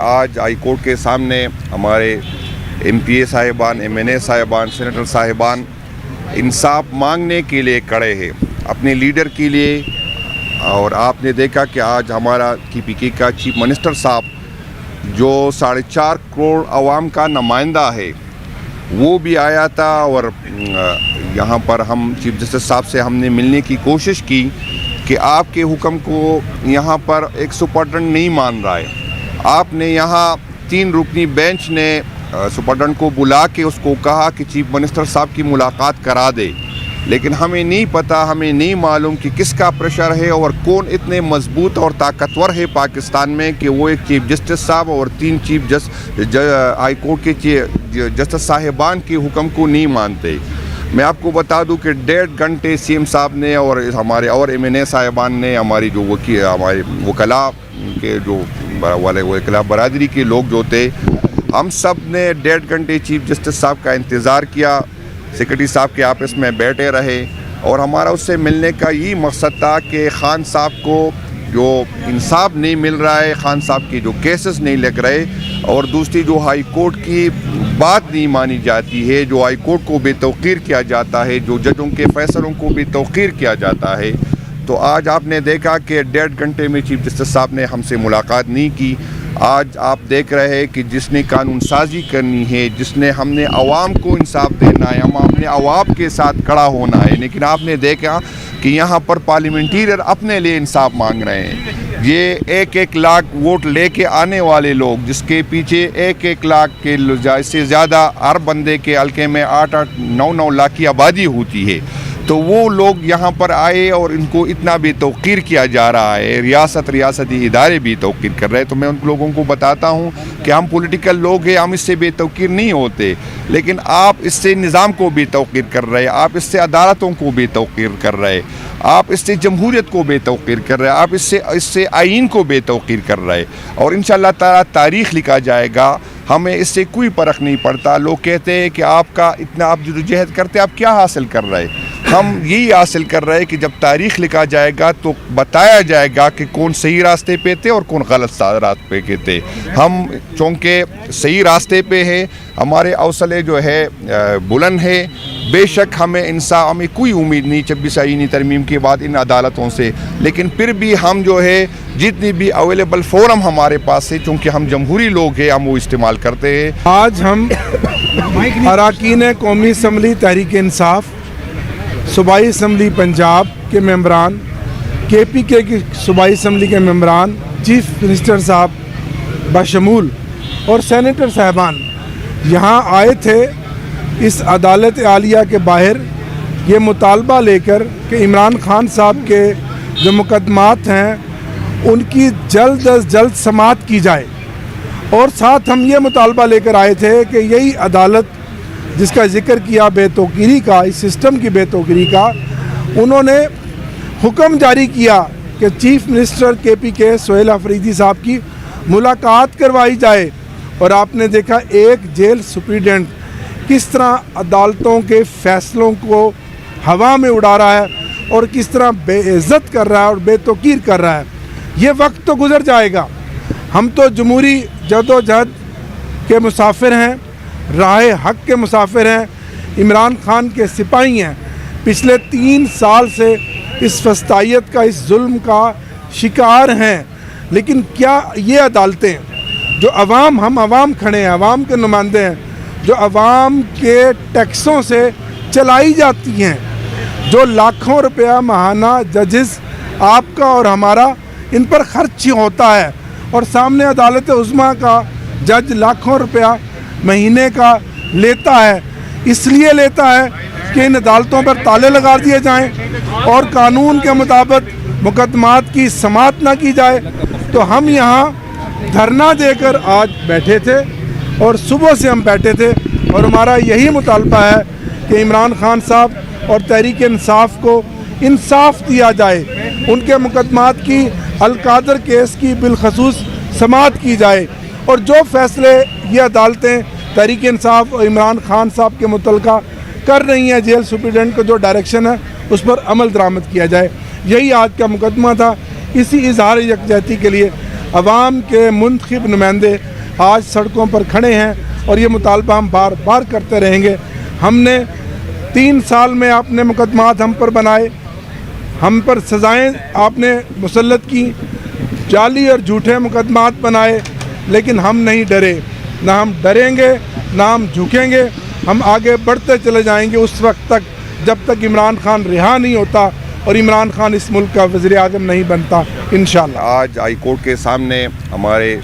آج high court کے سامنے ہمارے ایم پی اے صاحبان، ایم این اے صاحبان، سینیٹر صاحبان انصاف مانگنے کے لیے کھڑے ہیں اپنے لیڈر کے لیے. اور آپ نے دیکھا کہ آج ہمارا کی پی کے کا چیف منسٹر صاحب جو 4.5 کروڑ عوام کا نمائندہ ہے وہ بھی آیا تھا. اور یہاں پر ہم چیف جسٹس صاحب سے ہم نے ملنے کی کوشش کی کہ آپ کے حکم کو یہاں پر ایک سپرنٹینڈنٹ نہیں مان رہا ہے. آپ نے یہاں 3 رکنی بینچ نے سپرنٹینڈنٹ کو بلا کے اس کو کہا کہ چیف منسٹر صاحب کی ملاقات کرا دے، لیکن ہمیں نہیں پتہ، ہمیں نہیں معلوم کہ کس کا پریشر ہے اور کون اتنے مضبوط اور طاقتور ہے پاکستان میں کہ وہ ایک چیف جسٹس صاحب اور 3 ہائی کورٹ کے جسٹس صاحبان کے حکم کو نہیں مانتے. میں آپ کو بتا دوں کہ 1.5 گھنٹے سی ایم صاحب نے اور ہمارے اور ایم این اے صاحبان نے ہماری جو ہمارے وکلاء کے جو والے وکلاء برادری کے لوگ جو تھے ہم سب نے 1.5 گھنٹے چیف جسٹس صاحب کا انتظار کیا. سیکرٹری صاحب کے آفس میں بیٹھے رہے اور ہمارا اس سے ملنے کا یہی مقصد تھا کہ خان صاحب کو جو انصاف نہیں مل رہا ہے، خان صاحب کے جو کیسز نہیں لگ رہے، اور دوسری جو ہائی کورٹ کی بات نہیں مانی جاتی ہے، جو ہائی کورٹ کو بے توقیر کیا جاتا ہے، جو ججوں کے فیصلوں کو بے توقیر کیا جاتا ہے. تو آج آپ نے دیکھا کہ 1.5 گھنٹے میں چیف جسٹس صاحب نے ہم سے ملاقات نہیں کی. آج آپ دیکھ رہے ہیں کہ جس نے قانون سازی کرنی ہے، جس نے ہم نے عوام کو انصاف دینا ہے، ہم نے عوام کے ساتھ کھڑا ہونا ہے، لیکن آپ نے دیکھا کہ یہاں پر پارلیمنٹیرین اپنے لیے انصاف مانگ رہے ہیں. یہ 1 لاکھ ووٹ لے کے آنے والے لوگ جس کے پیچھے 1 لاکھ کے سے زیادہ ہر بندے کے حلقے میں 8 9 لاکھ کی آبادی ہوتی ہے، تو وہ لوگ یہاں پر آئے اور ان کو اتنا بے توقیر کیا جا رہا ہے. ریاستی ادارے بھی توقیر کر رہے ہیں. تو میں ان لوگوں کو بتاتا ہوں کہ ہم پولیٹیکل لوگ ہیں، ہم اس سے بے توقیر نہیں ہوتے، لیکن آپ اس سے نظام کو بے توقیر کر رہے ہیں، آپ اس سے عدالتوں کو بے توقیر کر رہے ہیں، آپ اس سے جمہوریت کو بے توقیر کر رہے ہیں، آپ اس سے آئین کو بے توقیر کر رہے ہیں. اور انشاءاللہ تعالیٰ تاریخ لکھا جائے گا. ہمیں اس سے کوئی فرق نہیں پڑتا. لوگ کہتے ہیں کہ آپ کا اتنا آپ جدوجہد کرتے آپ کیا حاصل کر رہے ہیں؟ ہم یہی حاصل کر رہے ہیں کہ جب تاریخ لکھا جائے گا تو بتایا جائے گا کہ کون صحیح راستے پہ تھے اور کون غلط راستے پہ تھے. ہم چونکہ صحیح راستے پہ ہیں، ہمارے حوصلے جو ہے بلند ہے. بے شک ہمیں کوئی امید نہیں 26 آئینی ترمیم کے بعد ان عدالتوں سے، لیکن پھر بھی ہم جو ہے جتنی بھی اویلیبل فورم ہمارے پاس ہے، چونکہ ہم جمہوری لوگ ہیں، ہم وہ استعمال کرتے ہیں. آج ہم اراکین قومی اسمبلی تحریک انصاف، صوبائی اسمبلی پنجاب کے ممبران، کے پی کے کی صوبائی اسمبلی کے ممبران، چیف منسٹر صاحب بشمول اور سینیٹر صاحبان یہاں آئے تھے اس عدالت عالیہ کے باہر یہ مطالبہ لے کر کہ عمران خان صاحب کے جو مقدمات ہیں ان کی جلد از جلد سماعت کی جائے. اور ساتھ ہم یہ مطالبہ لے کر آئے تھے کہ یہی عدالت جس کا ذکر کیا بے توقیری کا، اس سسٹم کی بے توقیری کا، انہوں نے حکم جاری کیا کہ چیف منسٹر کے پی کے سہیل آفریدی صاحب کی ملاقات کروائی جائے. اور آپ نے دیکھا ایک جیل سپریڈنٹ کس طرح عدالتوں کے فیصلوں کو ہوا میں اڑا رہا ہے اور کس طرح بے عزت کر رہا ہے اور بے توقیر کر رہا ہے. یہ وقت تو گزر جائے گا. ہم تو جمہوری جدوجہد کے مسافر ہیں، راہ حق کے مسافر ہیں، عمران خان کے سپاہی ہیں. پچھلے 3 سال سے اس فسطائیت کا، اس ظلم کا شکار ہیں. لیکن کیا یہ عدالتیں جو ہم عوام کھڑے ہیں، عوام کے نمائندے ہیں، جو عوام کے ٹیکسوں سے چلائی جاتی ہیں، جو لاکھوں روپیہ ماہانہ ججز آپ کا اور ہمارا ان پر خرچ ہوتا ہے، اور سامنے عدالت عظمیٰ کا جج لاکھوں روپیہ مہینے کا لیتا ہے، اس لیے لیتا ہے کہ ان عدالتوں پر تالے لگا دیے جائیں اور قانون کے مطابق مقدمات کی سماعت نہ کی جائے. تو ہم یہاں دھرنا دے کر آج بیٹھے تھے اور صبح سے ہم بیٹھے تھے، اور ہمارا یہی مطالبہ ہے کہ عمران خان صاحب اور تحریک انصاف کو انصاف دیا جائے، ان کے مقدمات کی، القادر کیس کی بالخصوص سماعت کی جائے، اور جو فیصلے یہ عدالتیں تحریک انصاف اور عمران خان صاحب کے متعلقہ کر رہی ہیں، جیل سپرنٹینڈنٹ کا جو ڈائریکشن ہے اس پر عمل درآمد کیا جائے. یہی آج کا مقدمہ تھا. اسی اظہار یکجہتی کے لیے عوام کے منتخب نمائندے آج سڑکوں پر کھڑے ہیں اور یہ مطالبہ ہم بار بار کرتے رہیں گے۔ ہم نے 3 سال میں آپ نے مقدمات ہم پر بنائے، ہم پر سزائیں آپ نے مسلط کی، جعلی اور جھوٹے مقدمات بنائے، لیکن ہم نہیں ڈرے، نہ ہم ڈریں گے نہ ہم جھکیں گے۔ ہم آگے بڑھتے چلے جائیں گے اس وقت تک جب تک عمران خان رہا نہیں ہوتا اور عمران خان اس ملک کا وزیر اعظم نہیں بنتا انشاءاللہ۔ آج ہائی کورٹ کے سامنے ہمارے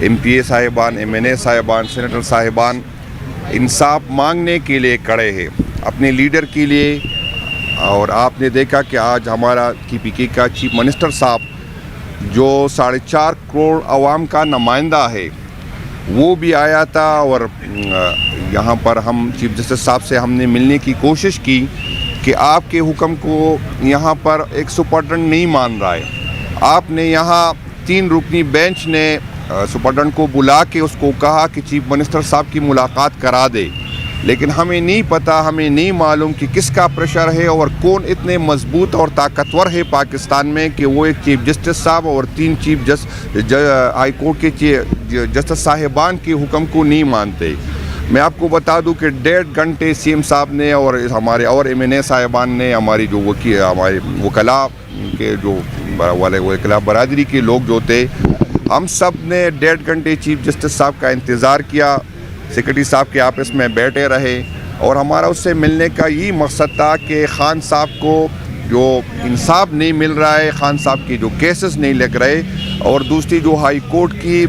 MP صاحبان، MNA صاحبان، سینیٹر صاحبان انصاف مانگنے کے لیے کھڑے ہیں اپنے لیڈر کے لیے۔ اور آپ نے دیکھا کہ آج ہمارا KPK کا چیف منسٹر صاحب جو 4.5 کروڑ عوام کا نمائندہ ہے وہ بھی آیا تھا، اور یہاں پر ہم چیف جسٹس صاحب سے ہم نے ملنے کی کوشش کی کہ آپ کے حکم کو یہاں پر ایک سپرڈنٹ نہیں مان رہا ہے۔ آپ نے یہاں 3 رکنی بینچ نے سپرڈنٹ کو بلا کے اس کو کہا کہ چیف منسٹر صاحب کی ملاقات کرا دے، لیکن ہمیں نہیں پتہ، ہمیں نہیں معلوم کہ کس کا پریشر ہے اور کون اتنے مضبوط اور طاقتور ہے پاکستان میں کہ وہ ایک چیف جسٹس صاحب اور 3 چیف ہائی کورٹ کے جسٹس صاحبان کے حکم کو نہیں مانتے۔ میں آپ کو بتا دوں کہ 1.5 گھنٹے CM صاحب نے اور ہمارے اور MNA صاحبان نے، ہماری جو ہمارے وکلاء کے جو وکلاء برادری کے لوگ جو تھے، ہم سب نے 1.5 گھنٹے چیف جسٹس صاحب کا انتظار کیا، سیکرٹری صاحب کے آفس میں بیٹھے رہے، اور ہمارا اس سے ملنے کا یہی مقصد تھا کہ خان صاحب کو جو انصاف نہیں مل رہا ہے، خان صاحب کے جو کیسز نہیں لگ رہے، اور دوسری جو ہائی کورٹ کی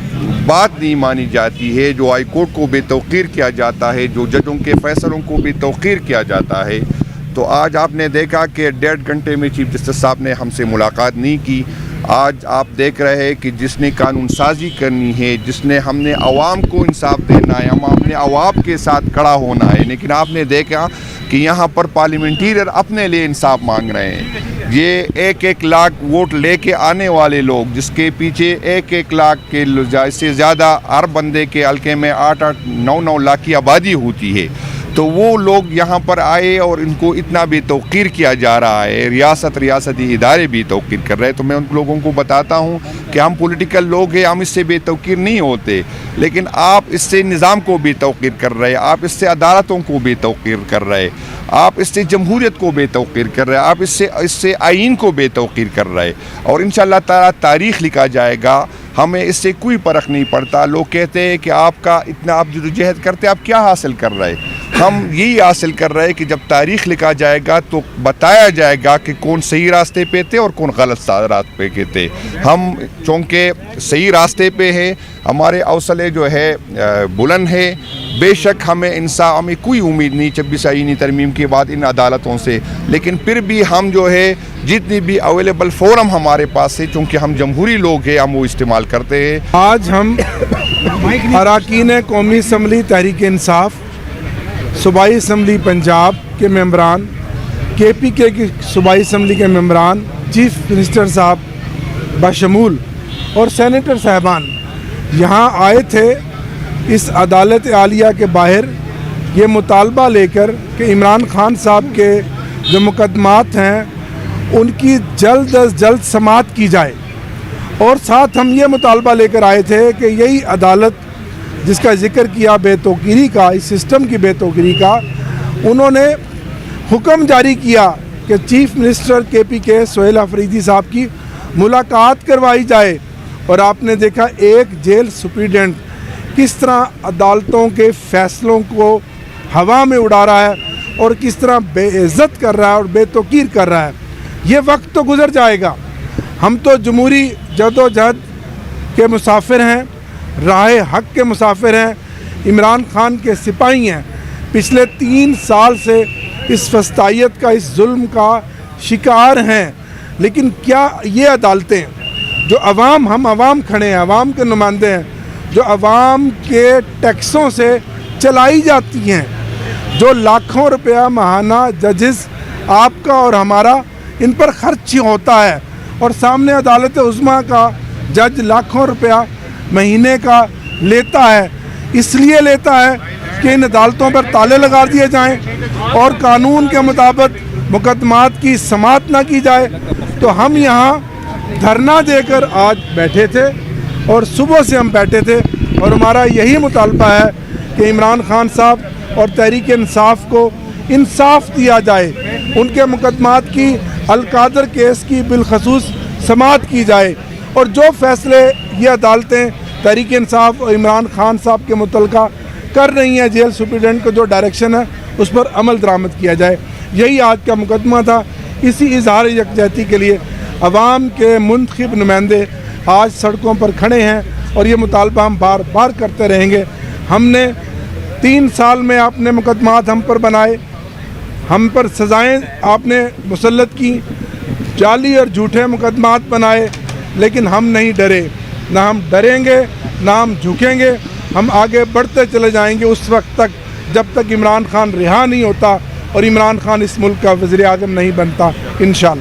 بات نہیں مانی جاتی ہے، جو ہائی کورٹ کو بے توقیر کیا جاتا ہے، جو ججوں کے فیصلوں کو بے توقیر کیا جاتا ہے۔ تو آج آپ نے دیکھا کہ 1.5 گھنٹے میں چیف جسٹس صاحب نے ہم سے ملاقات نہیں کی۔ آج آپ دیکھ رہے ہیں کہ جس نے قانون سازی کرنی ہے، جس نے ہم نے عوام کو انصاف دینا ہے، ہم نے عوام کے ساتھ کھڑا ہونا ہے، لیکن آپ نے دیکھا کہ یہاں پر پارلیمنٹیرین اپنے لیے انصاف مانگ رہے ہیں۔ یہ 1 لاکھ ووٹ لے کے آنے والے لوگ، جس کے پیچھے 1 لاکھ کے سے زیادہ ہر بندے کے حلقے میں 8 9 لاکھ کی آبادی ہوتی ہے، تو وہ لوگ یہاں پر آئے اور ان کو اتنا بے توقیر کیا جا رہا ہے، ریاستی ادارے بھی توقیر کر رہے ہیں۔ تو میں ان لوگوں کو بتاتا ہوں کہ ہم پولیٹیکل لوگ ہیں، ہم اس سے بے توقیر نہیں ہوتے، لیکن آپ اس سے نظام کو بے توقیر کر رہے ہیں، آپ اس سے عدالتوں کو بے توقیر کر رہے ہیں، آپ اس سے جمہوریت کو بے توقیر کر رہے ہیں، آپ اس سے آئین کو بے توقیر کر رہے ہیں، اور انشاءاللہ تعالیٰ تاریخ لکھا جائے گا۔ ہمیں اس سے کوئی فرق نہیں پڑتا۔ لوگ کہتے ہیں کہ آپ کا اتنا آپ جدوجہد کرتے، آپ کیا حاصل کر رہے ہیں؟ ہم یہی حاصل کر رہے ہیں کہ جب تاریخ لکھا جائے گا تو بتایا جائے گا کہ کون صحیح راستے پہ تھے اور کون غلط راستے پہ تھے۔ ہم چونکہ صحیح راستے پہ ہیں، ہمارے حوصلے جو ہے بلند ہے، بے شک ہمیں کوئی امید نہیں 26 آئینی ترمیم کے بعد ان عدالتوں سے، لیکن پھر بھی ہم جو ہے جتنی بھی اویلیبل فورم ہمارے پاس ہے، چونکہ ہم جمہوری لوگ ہیں، ہم وہ استعمال کرتے ہیں۔ آج ہم اراکین قومی اسمبلی تحریک انصاف، صوبائی اسمبلی پنجاب کے ممبران، KPK کی صوبائی اسمبلی کے ممبران، چیف منسٹر صاحب بشمول اور سینیٹر صاحبان یہاں آئے تھے اس عدالت عالیہ کے باہر یہ مطالبہ لے کر کہ عمران خان صاحب کے جو مقدمات ہیں ان کی جلد از جلد سماعت کی جائے، اور ساتھ ہم یہ مطالبہ لے کر آئے تھے کہ یہی عدالت جس کا ذکر کیا بے توقیری کا، اس سسٹم کی بے توقیری کا، انہوں نے حکم جاری کیا کہ chief minister KPK Sohail Afridi صاحب کی ملاقات کروائی جائے، اور آپ نے دیکھا ایک جیل سپریڈنٹ کس طرح عدالتوں کے فیصلوں کو ہوا میں اڑا رہا ہے اور کس طرح بے عزت کر رہا ہے اور بے توقیر کر رہا ہے۔ یہ وقت تو گزر جائے گا، ہم تو جمہوری جدوجہد کے مسافر ہیں، راہ حق کے مسافر ہیں، عمران خان کے سپاہی ہیں، پچھلے 3 سال سے اس فسطائیت کا، اس ظلم کا شکار ہیں، لیکن کیا یہ عدالتیں جو ہم عوام کھڑے ہیں، عوام کے نمائندے ہیں، جو عوام کے ٹیکسوں سے چلائی جاتی ہیں، جو لاکھوں روپیہ ماہانہ ججز آپ کا اور ہمارا ان پر خرچ ہوتا ہے، اور سامنے عدالت عظمیٰ کا جج لاکھوں روپیہ مہینے کا لیتا ہے، اس لیے لیتا ہے کہ ان عدالتوں پر تالے لگا دیے جائیں اور قانون کے مطابق مقدمات کی سماعت نہ کی جائے۔ تو ہم یہاں دھرنا دے کر آج بیٹھے تھے، اور صبح سے ہم بیٹھے تھے اور ہمارا یہی مطالبہ ہے کہ عمران خان صاحب اور تحریک انصاف کو انصاف دیا جائے، ان کے مقدمات کی القادر کیس کی بالخصوص سماعت کی جائے، اور جو فیصلے یہ عدالتیں تحریک انصاف اور عمران خان صاحب کے متعلقہ کر رہی ہیں، جیل سپرنٹینڈنٹ کا جو ڈائریکشن ہے اس پر عمل درآمد کیا جائے۔ یہی آج کا مقدمہ تھا۔ اسی اظہار یکجہتی کے لیے عوام کے منتخب نمائندے آج سڑکوں پر کھڑے ہیں اور یہ مطالبہ ہم بار بار کرتے رہیں گے۔ ہم نے 3 سال میں آپ نے مقدمات ہم پر بنائے، ہم پر سزائیں آپ نے مسلط کی، جعلی اور جھوٹے مقدمات بنائے، لیکن ہم نہیں ڈرے، نہ ہم ڈریں گے نہ ہم جھکیں گے۔ ہم آگے بڑھتے چلے جائیں گے اس وقت تک جب تک عمران خان رہا نہیں ہوتا اور عمران خان اس ملک کا وزیر اعظم نہیں بنتا، انشاءاللہ۔